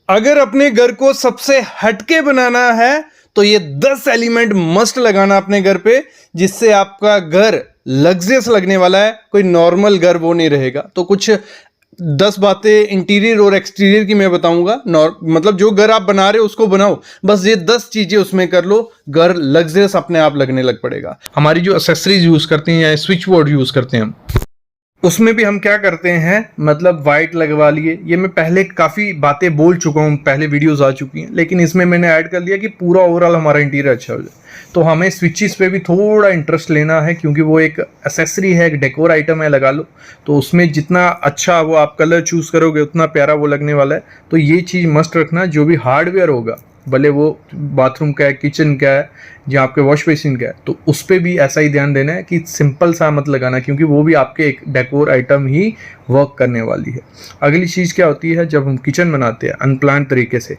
अगर अपने घर को सबसे हटके बनाना है तो ये 10 एलिमेंट मस्ट लगाना अपने घर पे, जिससे आपका घर लग्जरियस लगने वाला है। कोई नॉर्मल घर वो नहीं रहेगा। तो कुछ 10 बातें इंटीरियर और एक्सटीरियर की मैं बताऊंगा। मतलब जो घर आप बना रहे हो उसको बनाओ, बस ये 10 चीजें उसमें कर लो, घर लग्जरियस अपने आप लगने लग पड़ेगा। हमारी जो एक्सेसरीज यूज करते हैं या स्विच बोर्ड यूज करते हैं हम, उसमें भी हम क्या करते हैं, मतलब वाइट लगवा लिए। ये मैं पहले काफ़ी बातें बोल चुका हूँ, पहले वीडियोस आ चुकी हैं, लेकिन इसमें मैंने ऐड कर लिया कि पूरा ओवरऑल हमारा इंटीरियर अच्छा हो जाए। तो हमें स्विचेस पे भी थोड़ा इंटरेस्ट लेना है, क्योंकि वो एक एसेसरी है, एक डेकोर आइटम है, लगा लो। तो उसमें जितना अच्छा वो आप कलर चूज़ करोगे उतना प्यारा वो लगने वाला है। तो ये चीज़ मस्ट रखना, जो भी हार्डवेयर होगा, भले वो बाथरूम का है, किचन का है, या आपके वॉश बेसिन का है, तो उस पर भी ऐसा ही ध्यान देना है कि सिंपल सा मत लगाना, क्योंकि वो भी आपके एक डेकोर आइटम ही वर्क करने वाली है। अगली चीज़ क्या होती है, जब हम किचन बनाते हैं अनप्लान तरीके से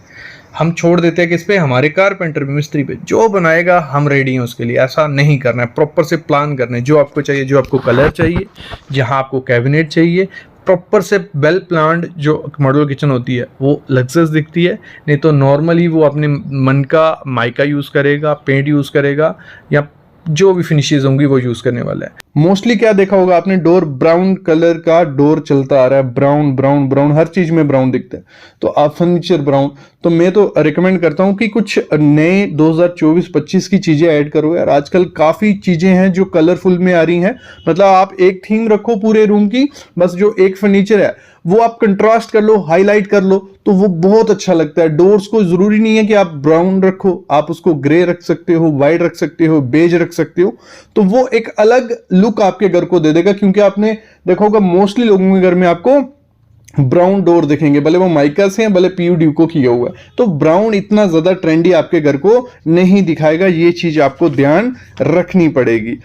हम छोड़ देते हैं किस पे, हमारे कारपेंटर पे, मिस्त्री पे। जो बनाएगा हम रेडी हैं उसके लिए। ऐसा नहीं करना है, प्रॉपर से प्लान करना है जो आपको चाहिए, जो आपको कलर चाहिए, जहाँ आपको कैबिनेट चाहिए, प्रॉपर से वेल प्लान्ड जो मॉडल किचन होती है वो लग्जरियस दिखती है। नहीं तो नॉर्मली वो अपने मन का माइका यूज़ करेगा, पेंट यूज़ करेगा, या जो भी फिनिशेज होंगी वो यूज़ करने वाला है। मोस्टली क्या देखा होगा आपने, डोर ब्राउन कलर का डोर चलता आ रहा है। ब्राउन ब्राउन ब्राउन, हर चीज में ब्राउन दिखता है। तो आप फर्नीचर ब्राउन, तो मैं तो रिकमेंड करता हूं कि कुछ नए 2024-25 की चीजें ऐड करो यार। आजकल काफी चीजें हैं जो कलरफुल में आ रही हैं। मतलब आप एक थीम रखो पूरे रूम की, बस जो एक फर्नीचर है वो आप कंट्रास्ट कर लो, हाईलाइट कर लो, तो वो बहुत अच्छा लगता है। डोर्स को जरूरी नहीं है कि आप ब्राउन रखो, आप उसको ग्रे रख सकते हो, वाइट रख सकते हो, बेज रख सकते हो। तो वो एक अलग लुक आपके घर को दे देगा, क्योंकि आपने देखा होगा मोस्टली लोगों के घर में आपको ब्राउन डोर दिखेंगे, भले वो माइका से हैं, भले पीयू को किया हुआ है। तो ब्राउन इतना ज्यादा ट्रेंडी आपके घर को नहीं दिखाएगा। ये चीज आपको ध्यान रखनी पड़ेगी।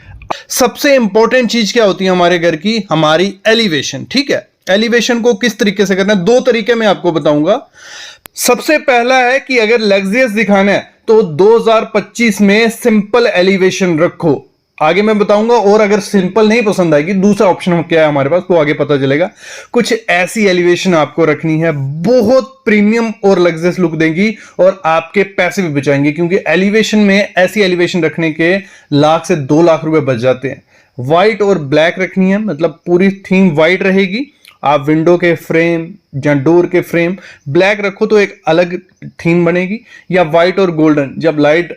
सबसे इंपॉर्टेंट चीज क्या होती है हमारे घर की, हमारी एलिवेशन। ठीक है, एलिवेशन को किस तरीके से करना है, 2 तरीके मैं आपको बताऊंगा। सबसे पहला है कि अगर लग्जरियस दिखाना है तो 2025 में सिंपल एलिवेशन रखो, आगे मैं बताऊंगा। और अगर सिंपल नहीं पसंद आएगी, दूसरा ऑप्शन क्या है हमारे पास, वो आगे पता चलेगा। कुछ ऐसी एलिवेशन आपको रखनी है, बहुत प्रीमियम और लग्जरियस लुक देंगी और आपके पैसे भी बचाएंगे, क्योंकि एलिवेशन में ऐसी एलिवेशन रखने के लाख से 2 लाख रुपए बच जाते हैं। व्हाइट और ब्लैक रखनी है, मतलब पूरी थीम व्हाइट रहेगी। आप विंडो के फ्रेम या डोर के फ्रेम ब्लैक रखो तो एक अलग थीम बनेगी, या व्हाइट और गोल्डन। जब लाइट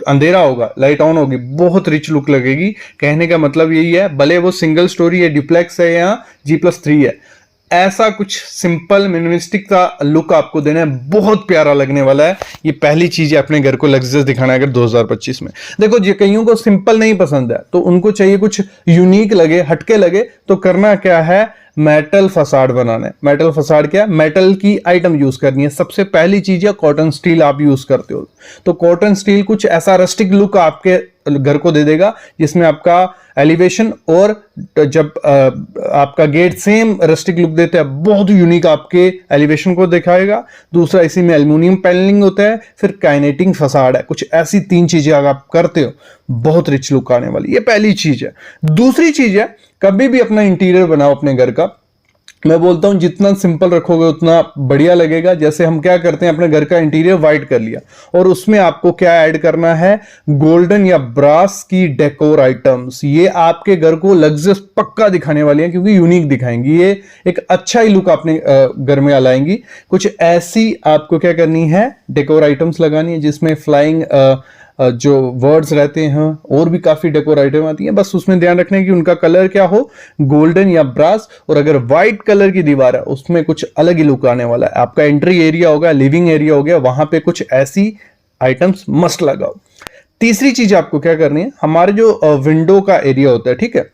अंधेरा होगा, लाइट ऑन होगी, बहुत रिच लुक लगेगी। कहने का मतलब यही है, भले वो सिंगल स्टोरी है, डिप्लेक्स है या G+3 है, ऐसा कुछ सिंपल मिनिमलिस्टिक का लुक आपको देना है, बहुत प्यारा लगने वाला है। ये पहली चीज है, अपने घर को लग्जरियस दिखाना है। अगर 2025 में देखो, ये कईयों को सिंपल नहीं पसंद है, तो उनको चाहिए कुछ यूनिक लगे, हटके लगे, तो करना क्या है, मेटल फसाड बनाना है। मेटल फसाड क्या है, मेटल की आइटम यूज करनी है। सबसे पहली चीज है कॉटन स्टील आप यूज करते हो, तो कॉटन स्टील कुछ ऐसा रस्टिक लुक आपके घर को दे देगा, जिसमें आपका एलिवेशन और जब आपका गेट सेम रस्टिक लुक देता है, बहुत यूनिक आपके एलिवेशन को दिखाएगा। दूसरा, इसी में एल्युमिनियम पैनलिंग होता है। फिर काइनेटिंग फसाड है। कुछ ऐसी 3 चीजें अगर आप करते हो, बहुत रिच लुक आने वाली। ये पहली चीज है। दूसरी चीज है, कभी भी अपना इंटीरियर बनाओ अपने घर का, मैं बोलता हूं जितना सिंपल रखोगे उतना बढ़िया लगेगा। जैसे हम क्या करते हैं, अपने घर का इंटीरियर व्हाइट कर लिया और उसमें आपको क्या ऐड करना है, गोल्डन या ब्रास की डेकोर आइटम्स। ये आपके घर को लग्जरियस पक्का दिखाने वाली हैं, क्योंकि यूनिक दिखाएंगी। ये एक अच्छा ही लुक अपने घर में लाएंगी। कुछ ऐसी आपको क्या करनी है, डेकोर आइटम्स लगानी है, जिसमें फ्लाइंग जो वर्ड्स रहते हैं, और भी काफी डेकोर आइटम आती हैं। बस उसमें ध्यान रखना है कि उनका कलर क्या हो, गोल्डन या ब्रास। और अगर व्हाइट कलर की दीवार है, उसमें कुछ अलग ही लुक आने वाला है। आपका एंट्री एरिया होगा, लिविंग एरिया हो गया, वहां पे कुछ ऐसी आइटम्स मस्ट लगाओ। तीसरी चीज आपको क्या करनी है, हमारे जो विंडो का एरिया होता है, ठीक है,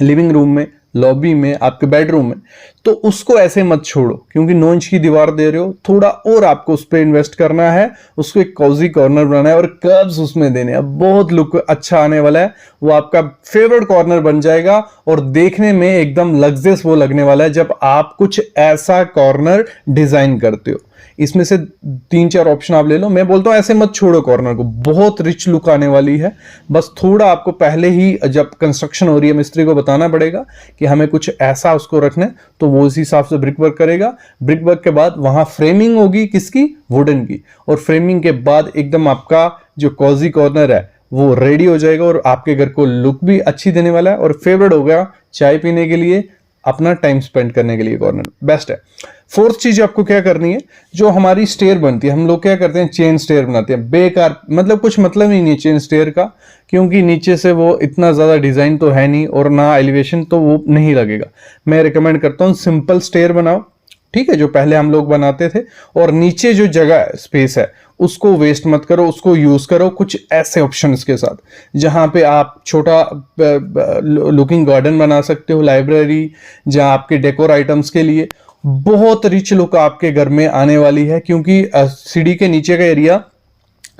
लिविंग रूम में, लॉबी में, आपके बेडरूम में, तो उसको ऐसे मत छोड़ो, क्योंकि 9 इंच की दीवार दे रहे हो। थोड़ा और आपको उस पर इन्वेस्ट करना है, उसको एक कॉजी कॉर्नर बनाना है और कर्व्स उसमें देने हैं। बहुत लुक अच्छा आने वाला है। वो आपका फेवरेट कॉर्नर बन जाएगा और देखने में एकदम लग्जरियस वो लगने वाला है, जब आप कुछ ऐसा कॉर्नर डिजाइन करते हो। इसमें से 3-4 ऑप्शन आप ले लो। मैं बोलता हूं ऐसे मत छोड़ो कॉर्नर को, बहुत रिच लुक आने वाली है। बस थोड़ा आपको पहले ही जब कंस्ट्रक्शन हो रही है, मिस्त्री को बताना पड़ेगा कि कि हमें कुछ ऐसा उसको रखना है, तो वो उसी हिसाब से ब्रिक वर्क करेगा। ब्रिक वर्क के बाद वहां फ्रेमिंग होगी किसकी, वुडन की, और फ्रेमिंग के बाद एकदम आपका जो कॉजी कॉर्नर है वो रेडी हो जाएगा और आपके घर को लुक भी अच्छी देने वाला है। और फेवरेट हो गया चाय पीने के लिए, अपना टाइम स्पेंड करने के लिए कॉर्नर बेस्ट है। फोर्थ चीज आपको क्या करनी है, जो हमारी स्टेयर बनती है, हम लोग क्या करते हैं चेन स्टेयर बनाते हैं, बेकार, मतलब कुछ मतलब ही नहीं है चेन स्टेयर का, क्योंकि नीचे से वो इतना ज्यादा डिजाइन तो है नहीं और ना एलिवेशन, तो वो नहीं लगेगा। मैं रिकमेंड करता हूँ सिंपल स्टेयर बनाओ, ठीक है, जो पहले हम लोग बनाते थे, और नीचे जो जगह है, स्पेस है, उसको वेस्ट मत करो, उसको यूज करो कुछ ऐसे ऑप्शंस के साथ, जहां पे आप छोटा लुकिंग गार्डन बना सकते हो, लाइब्रेरी, जहां आपके डेकोर आइटम्स के लिए बहुत रिच लुक आपके घर में आने वाली है। क्योंकि सीढ़ी के नीचे का एरिया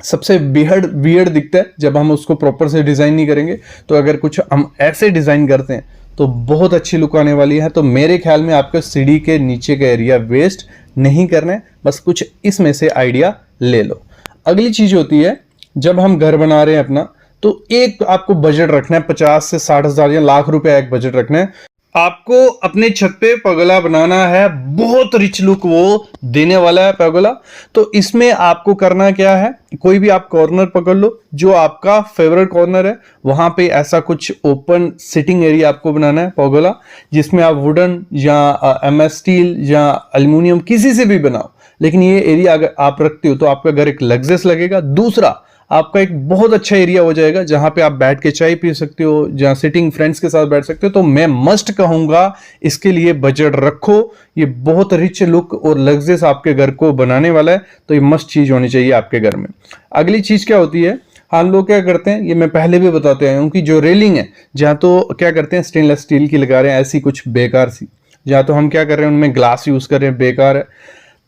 सबसे वियर्ड दिखता है जब हम उसको प्रॉपर से डिजाइन नहीं करेंगे। तो अगर कुछ हम ऐसे डिजाइन करते हैं तो बहुत अच्छी लुक आने वाली है। तो मेरे ख्याल में आपको सीढ़ी के नीचे का एरिया वेस्ट नहीं करना है, बस कुछ इसमें से आइडिया ले लो। अगली चीज होती है, जब हम घर बना रहे हैं अपना, तो एक आपको बजट रखना है, 50 से 60 हजार या लाख रुपए एक बजट रखना है। आपको अपने छत पे पगोला बनाना है, बहुत रिच लुक वो देने वाला है पगोला। तो इसमें आपको करना क्या है, कोई भी आप कॉर्नर पकड़ लो जो आपका फेवरेट कॉर्नर है, वहां पे ऐसा कुछ ओपन सिटिंग एरिया आपको बनाना है पगोला, जिसमें आप वुडन या MS स्टील या एल्यूमिनियम किसी से भी बनाओ, लेकिन ये एरिया अगर आप रखते हो तो आपका घर एक लग्जरियस लगेगा। दूसरा, आपका एक बहुत अच्छा एरिया हो जाएगा जहां पे आप बैठ के चाय पी सकते हो, जहां सिटिंग फ्रेंड्स के साथ बैठ सकते हो। तो मैं मस्ट कहूंगा इसके लिए बजट रखो, ये बहुत रिच लुक और लग्जरियस आपके घर को बनाने वाला है, तो ये मस्ट चीज होनी चाहिए आपके घर में। अगली चीज क्या होती है, हम लोग क्या करते हैं, ये मैं पहले भी बताते आया हूं कि जो रेलिंग है, जहां तो क्या करते हैं स्टेनलेस स्टील की लगा रहे हैं ऐसी कुछ बेकार सी, जहां तो हम क्या कर रहे हैं उनमें ग्लास यूज कर रहे हैं, बेकार है।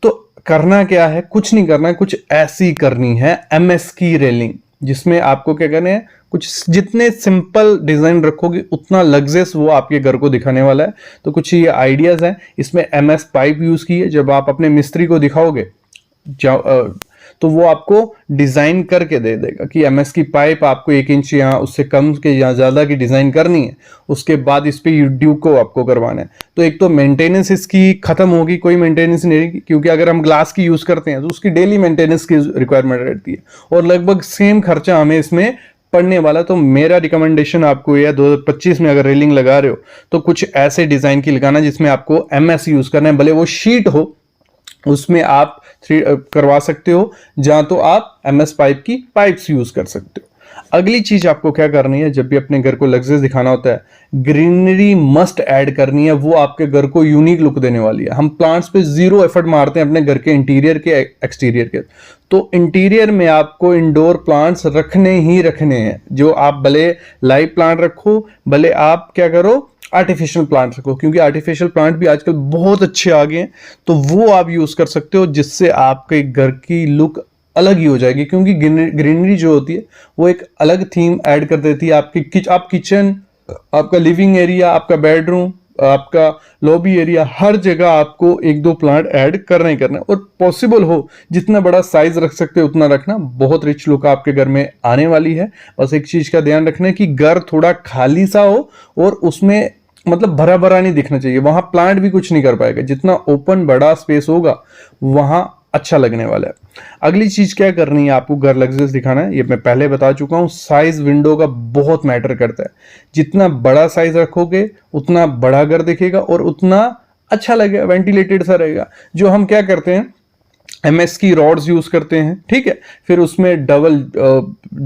तो करना क्या है, कुछ नहीं करना है, कुछ ऐसी करनी है MS की रेलिंग, जिसमें आपको क्या करना है, कुछ जितने सिंपल डिजाइन रखोगे उतना लग्जरियस वो आपके घर को दिखाने वाला है। तो कुछ ये आइडियाज हैं, इसमें MS पाइप यूज की है, जब आप अपने मिस्त्री को दिखाओगे तो वो आपको डिजाइन करके दे देगा कि MS की पाइप आपको 1 इंच या उससे कम के या ज्यादा की डिजाइन करनी है, उसके बाद इस पे ड्यूक को आपको करवाना है। तो एक तो मेंटेनेंस इसकी खत्म होगी, कोई मेंटेनेंस नहीं रहेगी, क्योंकि अगर हम ग्लास की यूज करते हैं तो उसकी डेली मेंटेनेंस की रिक्वायरमेंट रहती है, और लगभग सेम खर्चा हमें इसमें पड़ने वाला। तो मेरा रिकमेंडेशन आपको यह 2025 में अगर रेलिंग लगा रहे हो तो कुछ ऐसे डिजाइन की लगाना जिसमें आपको MS यूज करना है, भले वो शीट हो, उसमें आप करवा सकते हो, जहां तो आप MS पाइप की पाइप्स यूज कर सकते हो। अगली चीज आपको क्या करनी है, जब भी अपने घर को लग्जरियस दिखाना होता है, ग्रीनरी मस्ट ऐड करनी है, वो आपके घर को यूनिक लुक देने वाली है। हम प्लांट्स पे जीरो एफर्ट मारते हैं अपने घर के इंटीरियर के एक्सटीरियर के, तो इंटीरियर में आपको इंडोर प्लांट्स रखने ही रखने हैं। जो आप भले लाइव प्लांट रखो, भले आप क्या करो आर्टिफिशियल प्लांट रखो, क्योंकि आर्टिफिशियल प्लांट भी आजकल बहुत अच्छे आ गए हैं, तो वो आप यूज कर सकते हो, जिससे आपके घर की लुक अलग ही हो जाएगी। क्योंकि ग्रीनरी जो होती है वो एक अलग थीम ऐड कर देती है आपकी आप किचन, आपका लिविंग एरिया, आपका बेडरूम, आपका लॉबी एरिया, हर जगह आपको 1-2 प्लांट ऐड करना ही करना है। और पॉसिबल हो जितना बड़ा साइज रख सकते हो उतना रखना, बहुत रिच लुक आपके घर में आने वाली है। बस एक चीज का ध्यान रखना है कि घर थोड़ा खाली सा हो, और उसमें मतलब भरा भरा नहीं दिखना चाहिए, वहां प्लांट भी कुछ नहीं कर पाएगा। जितना ओपन बड़ा स्पेस होगा वहां अच्छा लगने वाला है। अगली चीज क्या करनी है, आपको घर लग्जरियस दिखाना है, ये मैं पहले बता चुका हूं, साइज विंडो का बहुत मैटर करता है। जितना बड़ा साइज रखोगे उतना बड़ा घर दिखेगा और उतना अच्छा लगेगा, वेंटिलेटेड सा रहेगा। जो हम क्या करते हैं MS की रॉड्स यूज करते हैं, ठीक है, फिर उसमें डबल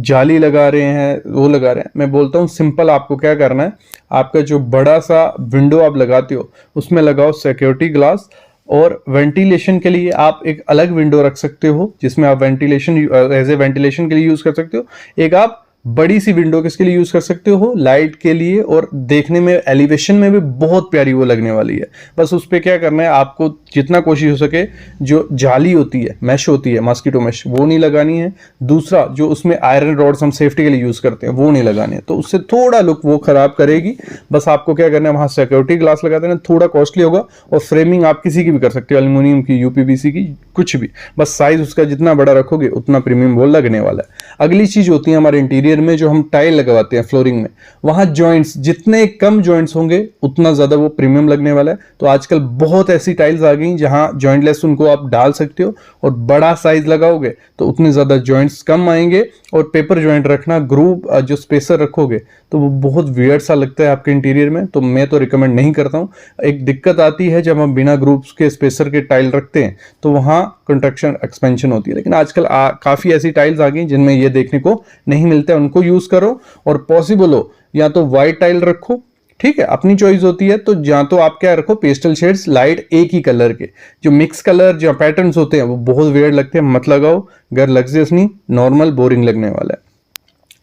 जाली लगा रहे हैं, वो लगा रहे हैं। मैं बोलता हूँ सिंपल आपको क्या करना है, आपका जो बड़ा सा विंडो आप लगाते हो उसमें लगाओ सिक्योरिटी ग्लास, और वेंटिलेशन के लिए आप एक अलग विंडो रख सकते हो जिसमें आप वेंटिलेशन एज ए वेंटिलेशन के लिए यूज कर सकते हो। एक आप बड़ी सी विंडो किसके लिए यूज कर सकते हो, लाइट के लिए, और देखने में एलिवेशन में भी बहुत प्यारी वो लगने वाली है। बस उस पर क्या करना है, आपको जितना कोशिश हो सके जो जाली होती है, मैश होती है, मॉस्किटो मैश, वो नहीं लगानी है। दूसरा, जो उसमें आयरन रॉड्स हम सेफ्टी के लिए यूज करते हैं वो नहीं लगाने हैं, तो उससे थोड़ा लुक वो खराब करेगी। बस आपको क्या करना है, वहां सिक्योरिटी ग्लास लगा देना, थोड़ा कॉस्टली होगा, और फ्रेमिंग आप किसी की भी कर सकते हो, एल्यूमिनियम की, UPVC की, कुछ भी। बस साइज उसका जितना बड़ा रखोगे उतना प्रीमियम वो लगने वाला है। अगली चीज होती है हमारे इंटीरियर इंटीरियर में जो हम टाइल लगवाते हैं फ्लोरिंग में, वहाँ जॉइंट्स जितने कम जॉइंट्स होंगे उतना ज़्यादा वो प्रीमियम लगने वाला है। तो आजकल बहुत ऐसी टाइल्स आ गई जहाँ जॉइंटलेस उनको आप डाल सकते हो, और बड़ा साइज लगाओगे तो उतने ज़्यादा जॉइंट्स कम आएंगे, और पेपर जॉइंट रखना, ग्रूव जो स्पेसर रखोगे तो वो बहुत वियर्ड सा लगता है आपके इंटीरियर में, तो मैं तो रिकमेंड नहीं करता हूँ। एक दिक्कत आती है जब हम बिना ग्रूव्स के स्पेसर के टाइल रखते हैं तो वहाँ कंस्ट्रक्शन एक्सपेंशन होती है, लेकिन आजकल काफ़ी ऐसी टाइल्स आ गई जिनमें ये देखने को नहीं मिलता है, उनको यूज़ करो। और पॉसिबल हो या तो वाइट टाइल रखो, ठीक है, अपनी चॉइस होती है, तो या तो आप क्या रखो, पेस्टल शेड्स लाइट एक ही कलर के। जो मिक्स कलर जो पैटर्न्स होते हैं वो बहुत वियर्ड लगते हैं, मत लगाओ, घर लग्जरियस नहीं, नॉर्मल बोरिंग लगने वाला है।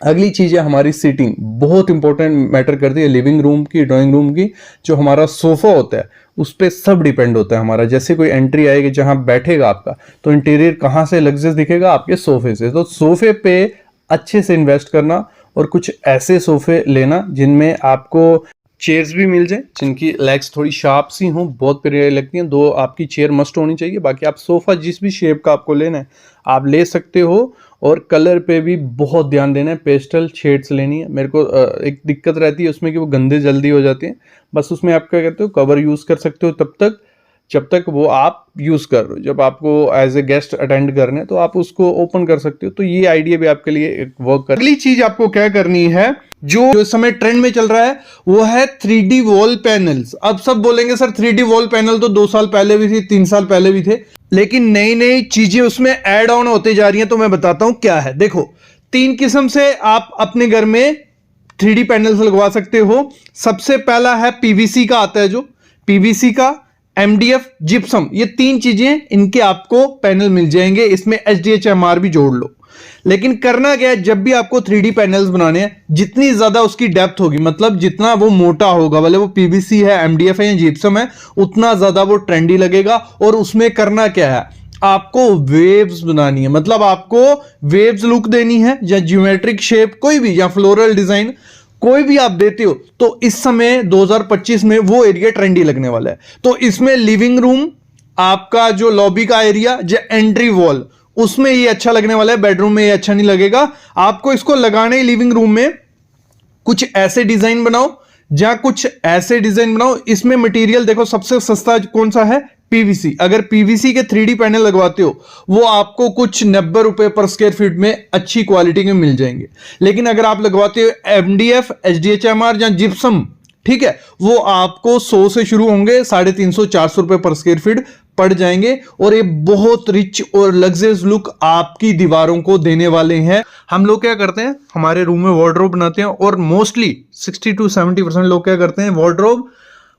अगली चीज़ है हमारी सीटिंग, बहुत इंपॉर्टेंट मैटर करती है लिविंग रूम की, ड्राइंग रूम की। जो हमारा सोफा होता है उस पर सब डिपेंड होता है हमारा। जैसे कोई एंट्री आएगी जहां बैठेगा आपका, तो इंटीरियर कहाँ से लग्जरियस दिखेगा, आपके सोफे से। तो सोफे पे अच्छे से इन्वेस्ट करना, और कुछ ऐसे सोफे लेना जिनमें आपको चेयर्स भी मिल जाए, जिनकी लेग्स थोड़ी शार्प सी हों, बहुत प्यारी लगती हैं। 2 आपकी चेयर मस्ट होनी चाहिए। बाकी आप सोफ़ा जिस भी शेप का आपको लेना है आप ले सकते हो, और कलर पे भी बहुत ध्यान देना है, पेस्टल शेड्स लेनी है। मेरे को एक दिक्कत रहती है उसमें कि वो गंदे जल्दी हो जाते हैं, बस उसमें आप क्या कहते हो, कवर यूज़ कर सकते हो तब तक जब तक वो आप यूज़ कर रहे हो। जब आपको एज ए गेस्ट अटेंड करने तो आप उसको ओपन कर सकते हो, तो ये आइडिया भी आपके लिए एक वर्क कर। अगली चीज आपको क्या करनी है, जो इस समय ट्रेंड में चल रहा है वो है 3D वॉल पैनल्स। अब सब बोलेंगे सर 3D वॉल पैनल तो 2 साल पहले भी थी, 3 साल पहले भी थे, लेकिन नई नई चीजें उसमें ऐड ऑन होते जा रही हैं। तो मैं बताता हूं क्या है। देखो, 3 किस्म से आप अपने घर में 3D पैनल्स लगवा सकते हो। सबसे पहला है पीवीसी का आता है, जो पीवीसी का, MDF, जिप्सम, ये 3 चीजें इनके आपको पैनल मिल जाएंगे। इसमें HDHMR भी जोड़ लो। लेकिन करना क्या है, जब भी आपको 3D पैनल्स बनाने हैं, जितनी ज्यादा उसकी डेप्थ होगी, मतलब जितना वो मोटा होगा, भले वो पीवीसी है, MDF है या जिप्सम है, उतना ज्यादा वो ट्रेंडी लगेगा। और उसमें करना क्या है, आपको वेव्स बनानी है, मतलब आपको वेव्स लुक देनी है, या ज्योमेट्रिक शेप कोई भी, या फ्लोरल डिजाइन कोई भी आप देते हो, तो इस समय 2025 में वो एरिया ट्रेंडी लगने वाला है। तो इसमें लिविंग रूम, आपका जो लॉबी का एरिया, जो एंट्री वॉल, उसमें ये अच्छा लगने वाला है। बेडरूम में ये अच्छा नहीं लगेगा। आपको इसको लगाने लिविंग रूम में कुछ ऐसे डिजाइन बनाओ, या कुछ ऐसे डिजाइन बनाओ। इसमें मटेरियल देखो, सबसे सस्ता कौन सा है, पीवीसी। अगर पीवीसी के 3D पैनल लगवाते हो, वो आपको कुछ 90 रुपए पर स्क्वायर फीट में अच्छी क्वालिटी के मिल जाएंगे। लेकिन अगर आप लगवाते हो MDF, HDHMR या जिप्सम, ठीक है, वो आपको 100 से शुरू होंगे, 350-400 रुपए पर स्क्वायर फीट पड़ जाएंगे, और ये बहुत रिच और लग्जरियस लुक आपकी दीवारों को देने वाले हैं। हम लोग क्या करते हैं, हमारे रूम में वार्डरोब बनाते हैं, और मोस्टली 60 to 70% लोग क्या करते हैं, वार्डरोब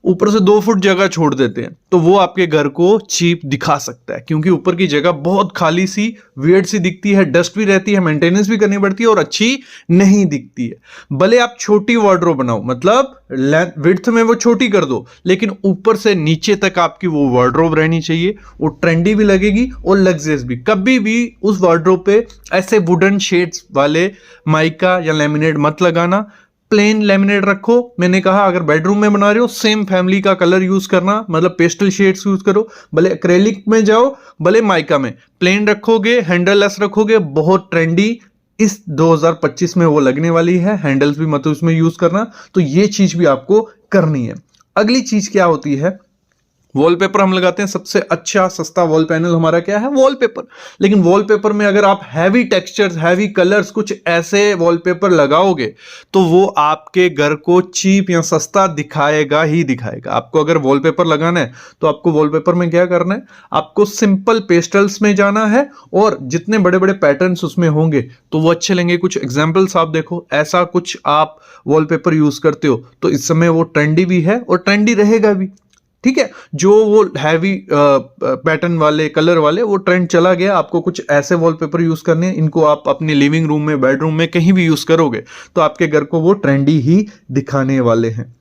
ऊपर से 2 फुट जगह छोड़ देते हैं। तो वो आपके घर को चीप दिखा सकता है, क्योंकि ऊपर की जगह बहुत खाली सी, वियर्ड सी दिखती है, डस्ट भी रहती है, मेंटेनेंस भी करनी पड़ती है, और अच्छी नहीं दिखती है। भले आप छोटी वार्डरोब बनाओ, मतलब विड्थ में वो छोटी कर दो, लेकिन ऊपर से नीचे तक आपकी वो वार्डरोब रहनी चाहिए। वो ट्रेंडी भी लगेगी और लग्जरियस भी। कभी भी उस वार्डरोब पे ऐसे वुडन शेड्स वाले माइका या लेमिनेट मत लगाना, प्लेन लेमिनेट रखो। मैंने कहा अगर बेडरूम में बना रहे हो, सेम फैमिली का कलर यूज करना, मतलब पेस्टल शेड्स यूज करो। भले एक्रेलिक में जाओ, भले माइका में, प्लेन रखोगे, हैंडल लेस रखोगे, बहुत ट्रेंडी इस 2025 में वो लगने वाली है। हैंडल्स भी मत उसमें यूज करना। तो ये चीज भी आपको करनी है। अगली चीज क्या होती है, वॉलपेपर हम लगाते हैं। सबसे अच्छा सस्ता वॉल पैनल हमारा क्या है, वॉलपेपर। लेकिन वॉलपेपर में अगर आप हैवी टेक्सचर्स, हैवी कलर्स, कुछ ऐसे वॉलपेपर लगाओगे, तो वो आपके घर को चीप या सस्ता दिखाएगा ही दिखाएगा। आपको अगर वॉलपेपर लगाना है, तो आपको वॉलपेपर में क्या करना है, आपको सिंपल पेस्टल्स में जाना है, और जितने बड़े बड़े पैटर्न्स उसमें होंगे तो वो अच्छे लेंगे। कुछ एग्जाम्पल्स आप देखो, ऐसा कुछ आप वॉलपेपर यूज करते हो, तो इस समय वो ट्रेंडी भी है और ट्रेंडी रहेगा भी। ठीक है, जो वो हैवी पैटर्न वाले, कलर वाले, वो ट्रेंड चला गया। आपको कुछ ऐसे वॉलपेपर यूज करने हैं, इनको आप अपने लिविंग रूम में, बेडरूम में, कहीं भी यूज करोगे तो आपके घर को वो ट्रेंडी ही दिखाने वाले हैं।